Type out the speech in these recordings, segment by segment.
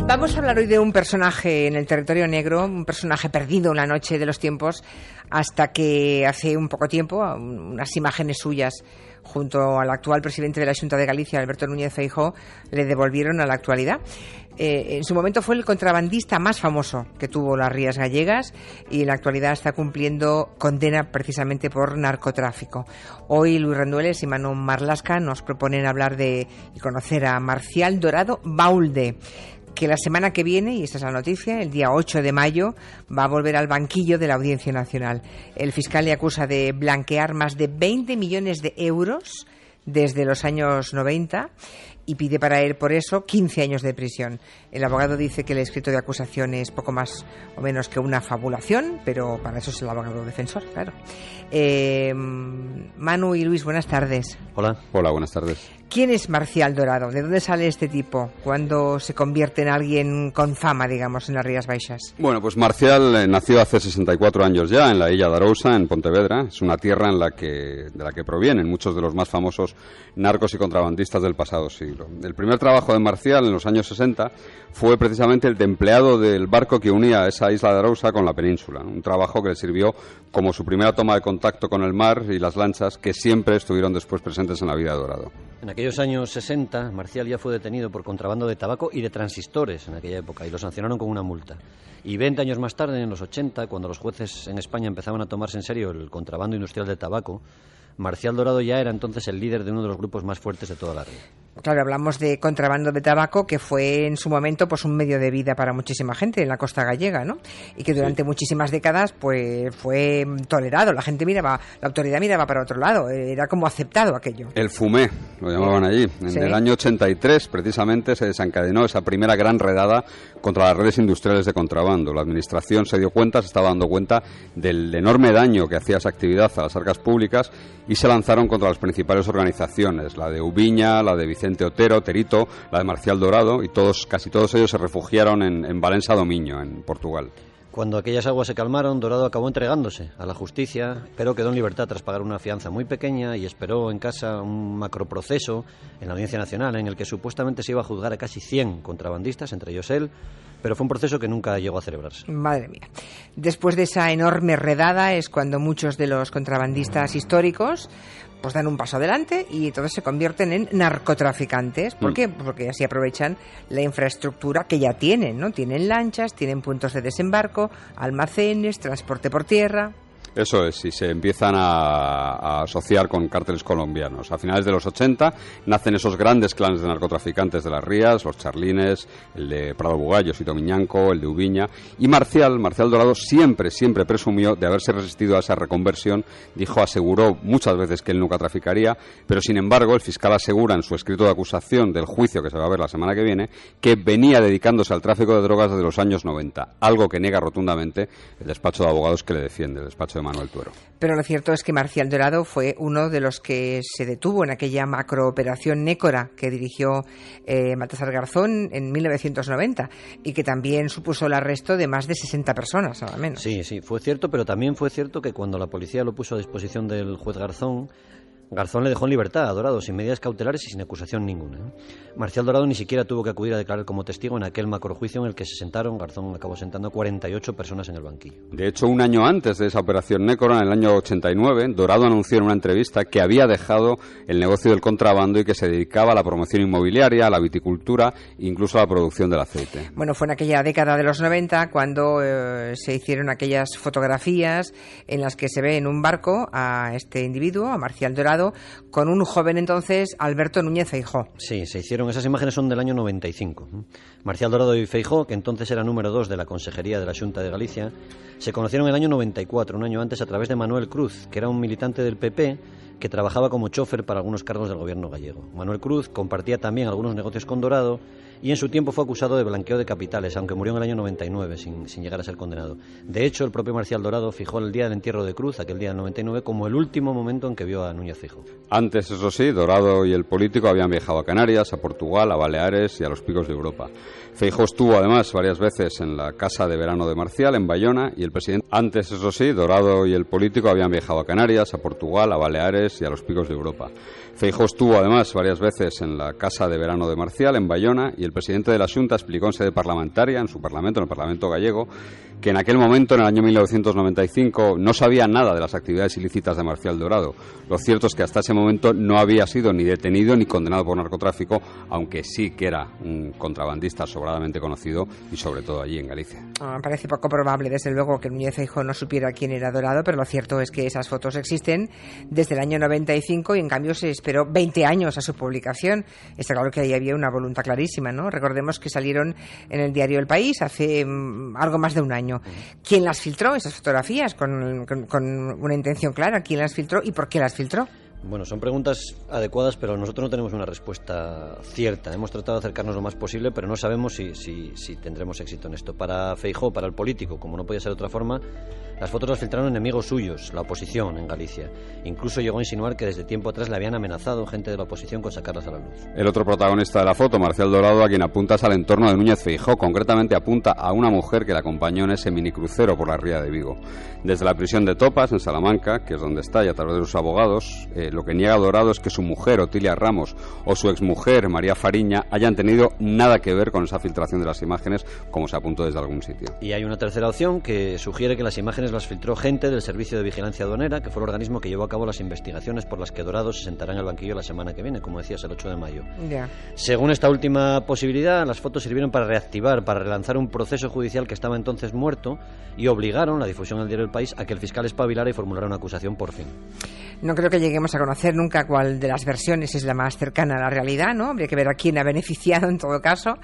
Vamos a hablar hoy de un personaje en el territorio negro, un personaje perdido en la noche de los tiempos, hasta que hace un poco tiempo unas imágenes suyas junto al actual presidente de la Xunta de Galicia, Alberto Núñez Feijóo, le devolvieron a la actualidad. En su momento fue el contrabandista más famoso que tuvo las Rías Gallegas y en la actualidad está cumpliendo condena precisamente por narcotráfico. Hoy Luis Rendueles y Manu Marlasca nos proponen hablar de y conocer a Marcial Dorado Baulde, que la semana que viene, y esta es la noticia, el día 8 de mayo, va a volver al banquillo de la Audiencia Nacional. El fiscal le acusa de blanquear más de 20 millones de euros desde los años 90 y pide para él, por eso, 15 años de prisión. El abogado dice que el escrito de acusación es poco más o menos que una fabulación, pero para eso es el abogado defensor, claro. Manu y Luis, buenas tardes. Hola. Hola, buenas tardes. ¿Quién es Marcial Dorado? ¿De dónde sale este tipo? ¿Cuándo se convierte en alguien con fama, digamos, en las Rías Baixas? Bueno, pues Marcial nació hace 64 años ya en la Illa de Arousa, en Pontevedra. Es una tierra de la que provienen muchos de los más famosos narcos y contrabandistas del pasado siglo. El primer trabajo de Marcial en los años 60 fue precisamente el de empleado del barco que unía esa isla de Arousa con la península. Un trabajo que le sirvió como su primera toma de contacto con el mar y las lanchas que siempre estuvieron después presentes en la vida de Dorado. En aquellos años 60, Marcial ya fue detenido por contrabando de tabaco y de transistores en aquella época y lo sancionaron con una multa. Y 20 años más tarde, en los 80, cuando los jueces en España empezaban a tomarse en serio el contrabando industrial de tabaco, Marcial Dorado ya era entonces el líder de uno de los grupos más fuertes de toda la ría. Claro, hablamos de contrabando de tabaco, que fue en su momento pues un medio de vida para muchísima gente en la costa gallega, ¿no? Y que durante muchísimas décadas pues fue tolerado. La gente miraba, la autoridad miraba para otro lado, era como aceptado aquello. El fumé, lo llamaban allí. En el año 83, precisamente, se desencadenó esa primera gran redada contra las redes industriales de contrabando. La administración se dio cuenta, se estaba dando cuenta del enorme daño que hacía esa actividad a las arcas públicas y se lanzaron contra las principales organizaciones, la de Ubiña, la de Vicente Otero, Terito, la de Marcial Dorado, y casi todos ellos se refugiaron en Valença do Miño, en Portugal. Cuando aquellas aguas se calmaron, Dorado acabó entregándose a la justicia, pero quedó en libertad tras pagar una fianza muy pequeña y esperó en casa un macroproceso en la Audiencia Nacional en el que supuestamente se iba a juzgar a casi 100 contrabandistas, entre ellos él, pero fue un proceso que nunca llegó a celebrarse. Madre mía. Después de esa enorme redada es cuando muchos de los contrabandistas históricos pues dan un paso adelante y entonces se convierten en narcotraficantes. ¿Por qué? Porque así aprovechan la infraestructura que ya tienen, ¿no? Tienen lanchas, tienen puntos de desembarco, almacenes, transporte por tierra. Eso es, y se empiezan a asociar con cárteles colombianos. A finales de los 80 nacen esos grandes clanes de narcotraficantes de las Rías, los Charlines, el de Prado Bugallo, Sito Miñanco, el de Ubiña. Y Marcial Dorado siempre presumió de haberse resistido a esa reconversión. Aseguró muchas veces que él nunca traficaría, pero sin embargo el fiscal asegura en su escrito de acusación del juicio que se va a ver la semana que viene que venía dedicándose al tráfico de drogas desde los años 90, algo que niega rotundamente el despacho de abogados que le defiende, el despacho de Manuel Tuero. Pero lo cierto es que Marcial Dorado fue uno de los que se detuvo en aquella macrooperación Nécora que dirigió Baltasar Garzón en 1990 y que también supuso el arresto de más de 60 personas, nada menos. Sí, fue cierto, pero también fue cierto que cuando la policía lo puso a disposición del juez Garzón le dejó en libertad a Dorado, sin medidas cautelares y sin acusación ninguna. Marcial Dorado ni siquiera tuvo que acudir a declarar como testigo en aquel macrojuicio en el que se sentaron. Garzón acabó sentando 48 personas en el banquillo. De hecho, un año antes de esa operación Nécora, en el año 89, Dorado anunció en una entrevista que había dejado el negocio del contrabando y que se dedicaba a la promoción inmobiliaria, a la viticultura e incluso a la producción del aceite. Bueno, fue en aquella década de los 90 cuando se hicieron aquellas fotografías en las que se ve en un barco a este individuo, a Marcial Dorado, con un joven entonces, Alberto Núñez Feijóo. Sí, se hicieron, esas imágenes son del año 95. Marcial Dorado y Feijóo, que entonces era número 2 de la Consejería de la Xunta de Galicia, se conocieron en el año 94, un año antes, a través de Manuel Cruz, que era un militante del PP que trabajaba como chofer para algunos cargos del gobierno gallego. Manuel Cruz compartía también algunos negocios con Dorado y en su tiempo fue acusado de blanqueo de capitales, aunque murió en el año 99 sin llegar a ser condenado. De hecho, el propio Marcial Dorado fijó el día del entierro de Cruz, aquel día del 99, como el último momento en que vio a Núñez Feijóo. Antes, eso sí, Dorado y el político habían viajado a Canarias, a Portugal, a Baleares y a los picos de Europa. Feijóo estuvo además varias veces en la casa de verano de Marcial, en Bayona, y el presidente... Antes, eso sí, Dorado y el político habían viajado a Canarias, a Portugal, a Baleares y a los picos de Europa. Feijóo estuvo además varias veces en la casa de verano de Marcial, en Bayona, y el presidente de la Xunta explicó en sede parlamentaria, en su parlamento, en el Parlamento gallego, que en aquel momento, en el año 1995, no sabía nada de las actividades ilícitas de Marcial Dorado. Lo cierto es que hasta ese momento no había sido ni detenido ni condenado por narcotráfico, aunque sí que era un contrabandista sobradamente conocido y sobre todo allí en Galicia. Parece poco probable, desde luego, que Núñez Feijóo no supiera quién era Dorado, pero lo cierto es que esas fotos existen desde el año 95 y en cambio se esperó 20 años a su publicación. Está claro que ahí había una voluntad clarísima, ¿no? Recordemos que salieron en el diario El País hace algo más de un año. ¿Quién las filtró, esas fotografías, con una intención clara? ¿Quién las filtró y por qué las filtró? Bueno, son preguntas adecuadas, pero nosotros no tenemos una respuesta cierta. Hemos tratado de acercarnos lo más posible, pero no sabemos si tendremos éxito en esto. Para Feijóo, para el político, como no podía ser de otra forma, las fotos las filtraron enemigos suyos, la oposición en Galicia. Incluso llegó a insinuar que desde tiempo atrás le habían amenazado gente de la oposición con sacarlas a la luz. El otro protagonista de la foto, Marcial Dorado, a quien apunta es al entorno de Núñez Feijóo. Concretamente apunta a una mujer que le acompañó en ese minicrucero por la ría de Vigo. Desde la prisión de Topas, en Salamanca, que es donde está, y a través de sus abogados, lo que niega Dorado es que su mujer, Otilia Ramos, o su exmujer, María Fariña, hayan tenido nada que ver con esa filtración de las imágenes, como se apuntó desde algún sitio. Y hay una tercera opción que sugiere que las imágenes las filtró gente del Servicio de Vigilancia Aduanera, que fue el organismo que llevó a cabo las investigaciones por las que Dorado se sentará en el banquillo la semana que viene, como decías, el 8 de mayo. Ya. Según esta última posibilidad, las fotos sirvieron para reactivar, para relanzar un proceso judicial que estaba entonces muerto y obligaron, la difusión del diario El País, a que el fiscal espabilara y formulara una acusación por fin. No creo que lleguemos a conocer nunca cuál de las versiones es la más cercana a la realidad, ¿no? Habría que ver a quién ha beneficiado en todo caso.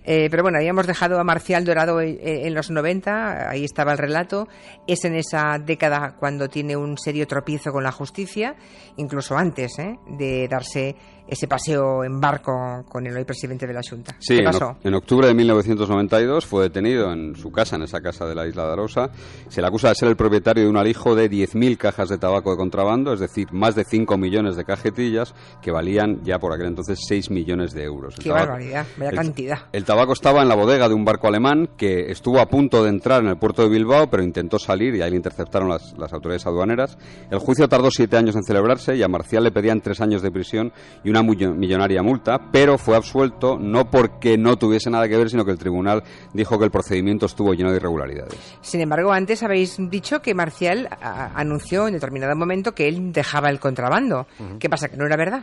Pero bueno, habíamos dejado a Marcial Dorado en los 90, ahí estaba el relato. Es en esa década cuando tiene un serio tropiezo con la justicia, incluso antes de darse ese paseo en barco con el hoy presidente de la Xunta. Sí, ¿Qué pasó? En octubre de 1992 fue detenido en su casa, en esa casa de la isla de Arousa. Se le acusa de ser el propietario de un alijo de 10.000 cajas de tabaco de contrabando, es decir, más de 5 millones de cajetillas que valían ya por aquel entonces 6 millones de euros. ¡Qué barbaridad! Vaya cantidad. El tabaco estaba en la bodega de un barco alemán que estuvo a punto de entrar en el puerto de Bilbao, pero intentó salir y ahí le interceptaron las autoridades aduaneras. El juicio tardó 7 años en celebrarse y a Marcial le pedían 3 años de prisión y una millonaria multa, pero fue absuelto no porque no tuviese nada que ver, sino que el tribunal dijo que el procedimiento estuvo lleno de irregularidades. Sin embargo, antes habéis dicho que Marcial anunció en determinado momento que él dejaba el contrabando. ¿Qué pasa, que no era verdad?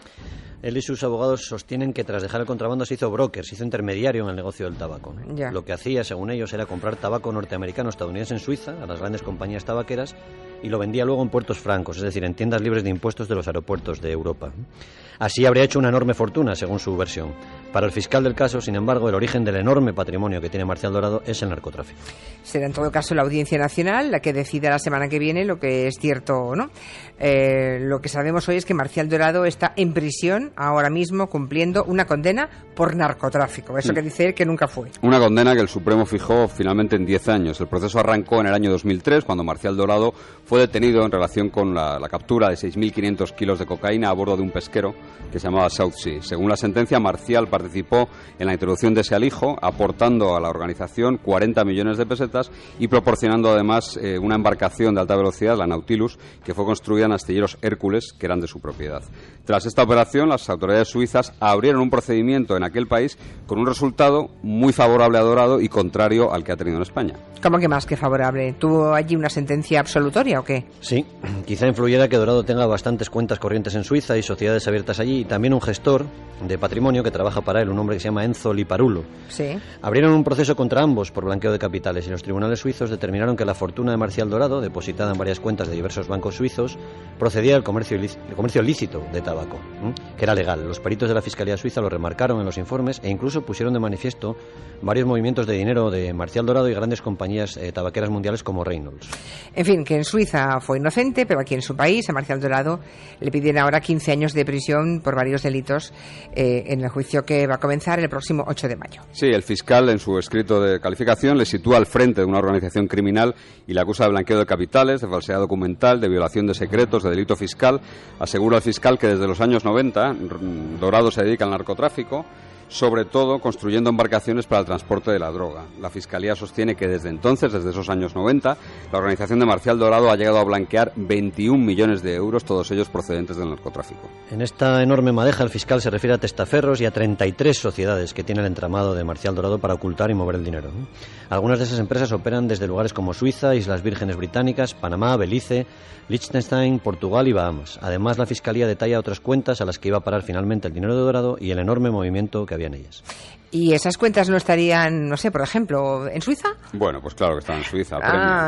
Él y sus abogados sostienen que tras dejar el contrabando se hizo broker, se hizo intermediario en el negocio del tabaco, ¿no? Ya. Lo que hacía, según ellos, era comprar tabaco norteamericano estadounidense en Suiza a las grandes compañías tabaqueras y lo vendía luego en puertos francos, es decir, en tiendas libres de impuestos de los aeropuertos de Europa. Así habría hecho una enorme fortuna, según su versión. Para el fiscal del caso, sin embargo, el origen del enorme patrimonio que tiene Marcial Dorado es el narcotráfico. Será en todo caso la Audiencia Nacional la que decida la semana que viene lo que es cierto o no. Lo que sabemos hoy es que Marcial Dorado está en prisión ahora mismo cumpliendo una condena por narcotráfico. Eso que dice él que nunca fue. Una condena que el Supremo fijó finalmente en 10 años. El proceso arrancó en el año 2003, cuando Marcial Dorado fue detenido en relación con la captura de 6.500 kilos de cocaína a bordo de un pesquero que se llamaba South Sea. Según la sentencia, Marcial participó en la introducción de ese alijo, aportando a la organización 40 millones de pesetas y proporcionando además una embarcación de alta velocidad, la Nautilus, que fue construida en astilleros Hércules, que eran de su propiedad. Tras esta operación, las autoridades suizas abrieron un procedimiento en aquel país con un resultado muy favorable a Dorado y contrario al que ha tenido en España. ¿Cómo que más que favorable? ¿Tuvo allí una sentencia absolutoria o qué? Sí, quizá influyera que Dorado tenga bastantes cuentas corrientes en Suiza y sociedades abiertas allí, y también un gestor de patrimonio que trabaja para él, un hombre que se llama Enzo Liparulo. Sí. Abrieron un proceso contra ambos por blanqueo de capitales y los tribunales suizos determinaron que la fortuna de Marcial Dorado, depositada en varias cuentas de diversos bancos suizos, procedía del comercio ilícito de tabaco, que era legal. Los peritos de la Fiscalía Suiza lo remarcaron en los informes e incluso pusieron de manifiesto varios movimientos de dinero de Marcial Dorado y grandes compañías tabaqueras mundiales como Reynolds. En fin, que en Suiza fue inocente, pero aquí en su país, a Marcial Dorado, le piden ahora 15 años de prisión por varios delitos en el juicio que va a comenzar el próximo 8 de mayo. Sí, el fiscal en su escrito de calificación le sitúa al frente de una organización criminal y le acusa de blanqueo de capitales, de falsedad documental, de violación de secretos, de delito fiscal. Asegura al fiscal que desde los años 90 Dorado se dedica al narcotráfico sobre todo construyendo embarcaciones para el transporte de la droga. La Fiscalía sostiene que desde entonces, desde esos años 90, la organización de Marcial Dorado ha llegado a blanquear 21 millones de euros, todos ellos procedentes del narcotráfico. En esta enorme madeja el fiscal se refiere a testaferros y a 33 sociedades que tiene el entramado de Marcial Dorado para ocultar y mover el dinero. Algunas de esas empresas operan desde lugares como Suiza, Islas Vírgenes Británicas, Panamá, Belice, Liechtenstein, Portugal y Bahamas. Además, la Fiscalía detalla otras cuentas a las que iba a parar finalmente el dinero de Dorado y el enorme movimiento que había en ellas. ¿Y esas cuentas no estarían, no sé, por ejemplo, en Suiza? Bueno, pues claro que estaban en Suiza.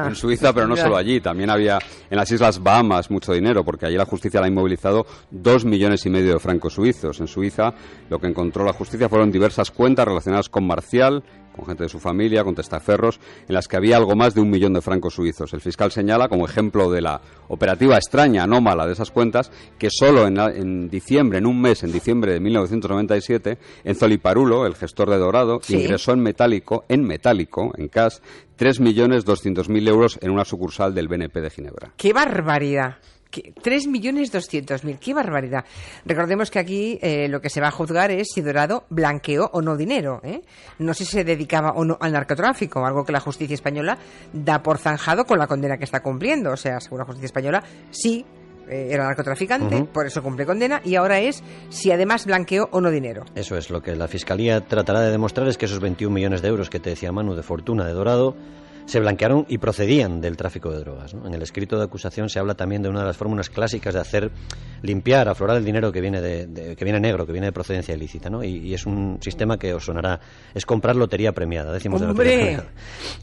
En Suiza, pero no solo allí. También había en las Islas Bahamas mucho dinero, porque allí la justicia le ha inmovilizado 2,5 millones de francos suizos. En Suiza, lo que encontró la justicia fueron diversas cuentas relacionadas con Marcial, con gente de su familia, con testaferros, en las que había algo más de 1 millón de francos suizos. El fiscal señala, como ejemplo de la operativa extraña, anómala de esas cuentas, que solo en diciembre, en un mes, en diciembre de 1997, Enzo Liparulo, el gestor de Dorado, sí, ingresó en metálico, en cash, 3.200.000 euros en una sucursal del BNP de Ginebra. ¡Qué barbaridad! 3.200.000, qué barbaridad. Recordemos que aquí lo que se va a juzgar es si Dorado blanqueó o no dinero, ¿eh? No sé si se dedicaba o no al narcotráfico, algo que la justicia española da por zanjado con la condena que está cumpliendo. O sea, según la justicia española, sí, era narcotraficante, por eso cumple condena, y ahora es si además blanqueó o no dinero. Eso es, lo que la Fiscalía tratará de demostrar es que esos 21 millones de euros que te decía Manu de fortuna de Dorado se blanquearon y procedían del tráfico de drogas, ¿no? En el escrito de acusación se habla también de una de las fórmulas clásicas de hacer limpiar, aflorar el dinero que viene que viene negro, que viene de procedencia ilícita, ¿no? Y es un sistema que os sonará, es comprar lotería premiada, decimos de lotería premiada.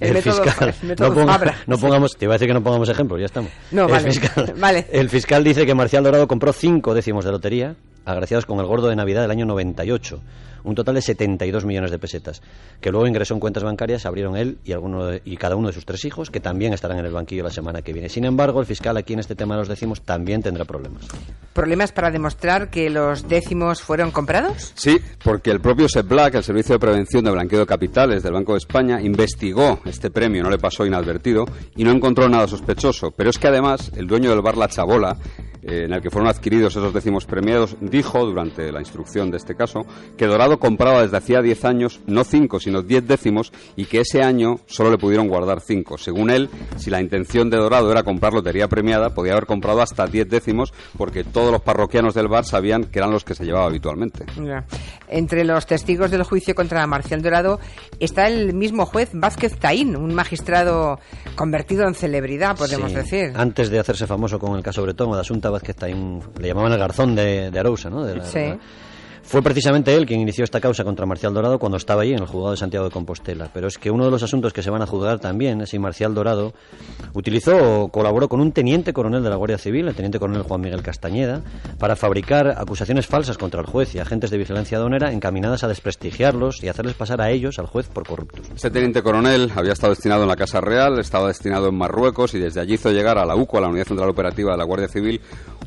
El fiscal, no pongamos, te iba a decir que no pongamos ejemplos, ya estamos. No, vale. El fiscal dice que Marcial Dorado compró 5 décimos de lotería, agraciados con el gordo de Navidad del año 98. Un total de 72 millones de pesetas, que luego ingresó en cuentas bancarias, abrieron él y cada uno de sus 3 hijos, que también estarán en el banquillo la semana que viene. Sin embargo, el fiscal aquí en este tema de los décimos también tendrá problemas. ¿Problemas para demostrar que los décimos fueron comprados? Sí, porque el propio SEBLAC, el Servicio de Prevención de Blanqueo de Capitales del Banco de España, investigó este premio, no le pasó inadvertido, y no encontró nada sospechoso. Pero es que además, el dueño del bar La Chabola, en el que fueron adquiridos esos décimos premiados, dijo, durante la instrucción de este caso, que Dorado compraba desde hacía 10 años, no 5, sino 10 décimos, y que ese año solo le pudieron guardar 5. Según él, si la intención de Dorado era comprar lotería premiada, podía haber comprado hasta 10 décimos, porque todos los parroquianos del bar sabían que eran los que se llevaba habitualmente. Ya. Entre los testigos del juicio contra Marcial Dorado está el mismo juez Vázquez Taín, un magistrado convertido en celebridad, podemos decir. Antes de hacerse famoso con el caso Bretón o de Asunta Vázquez Taín, le llamaban el Garzón de Arousa, ¿no? Sí. Fue precisamente él quien inició esta causa contra Marcial Dorado cuando estaba allí en el juzgado de Santiago de Compostela. Pero es que uno de los asuntos que se van a juzgar también es si Marcial Dorado utilizó o colaboró con un teniente coronel de la Guardia Civil, el teniente coronel Juan Miguel Castañeda, para fabricar acusaciones falsas contra el juez y agentes de vigilancia aduanera encaminadas a desprestigiarlos y hacerles pasar a ellos, al juez, por corruptos. Este teniente coronel había estado destinado en la Casa Real, estaba destinado en Marruecos y desde allí hizo llegar a la UCO, a la Unidad Central Operativa de la Guardia Civil,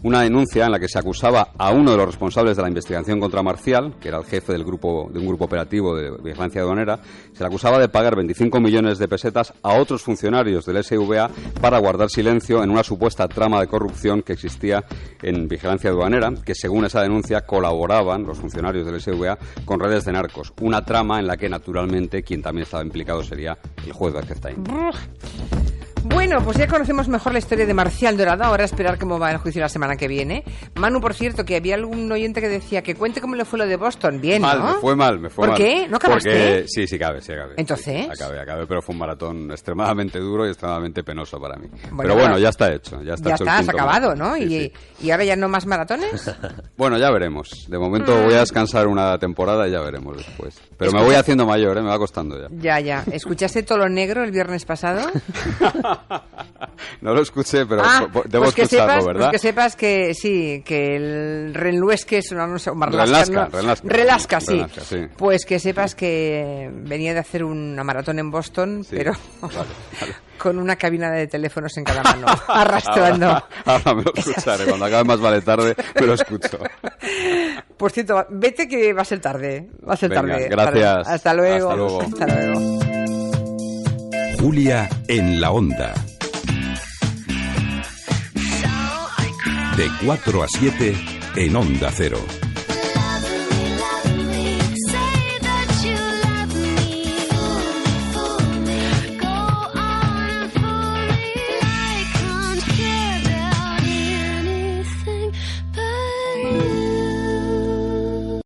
una denuncia en la que se acusaba a uno de los responsables de la investigación contra Marcial, que era el jefe de un grupo operativo de vigilancia aduanera, se le acusaba de pagar 25 millones de pesetas a otros funcionarios del SVA para guardar silencio en una supuesta trama de corrupción que existía en vigilancia aduanera, que según esa denuncia colaboraban los funcionarios del SVA con redes de narcos. Una trama en la que naturalmente quien también estaba implicado sería el juez Vázquez Taín. Bueno, pues ya conocemos mejor la historia de Marcial Dorado. Ahora esperar cómo va el juicio la semana que viene. Manu, por cierto, que había algún oyente que decía que cuente cómo le fue lo de Boston. Bien, ¿no? Me fue mal. ¿Por qué? ¿No acabaste? Sí, acabé. ¿Entonces? Sí, acabé, pero fue un maratón extremadamente duro y extremadamente penoso para mí. Pero bueno, ya está hecho. Ya está, has acabado, ¿no? Sí. ¿Y ahora ya no más maratones? Bueno, ya veremos. De momento voy a descansar una temporada y ya veremos después. Pero me voy haciendo mayor, me va costando ya. Ya. ¿Escuchaste Tolo Negro el viernes pasado? No lo escuché, pero debo escucharlo, ¿verdad? Pues que sepas que sí, que el Renluesque es una... Relasca, sí. Pues que sepas que venía de hacer una maratón en Boston, sí, pero vale. Con una cabina de teléfonos en cada mano, arrastrando. Ahora me lo escucharé, cuando acabe más vale tarde, me lo escucho. Por cierto, vete que va a ser tarde. Venga, gracias. Hasta luego. Julia en la Onda. De 4 a 7 en Onda Cero.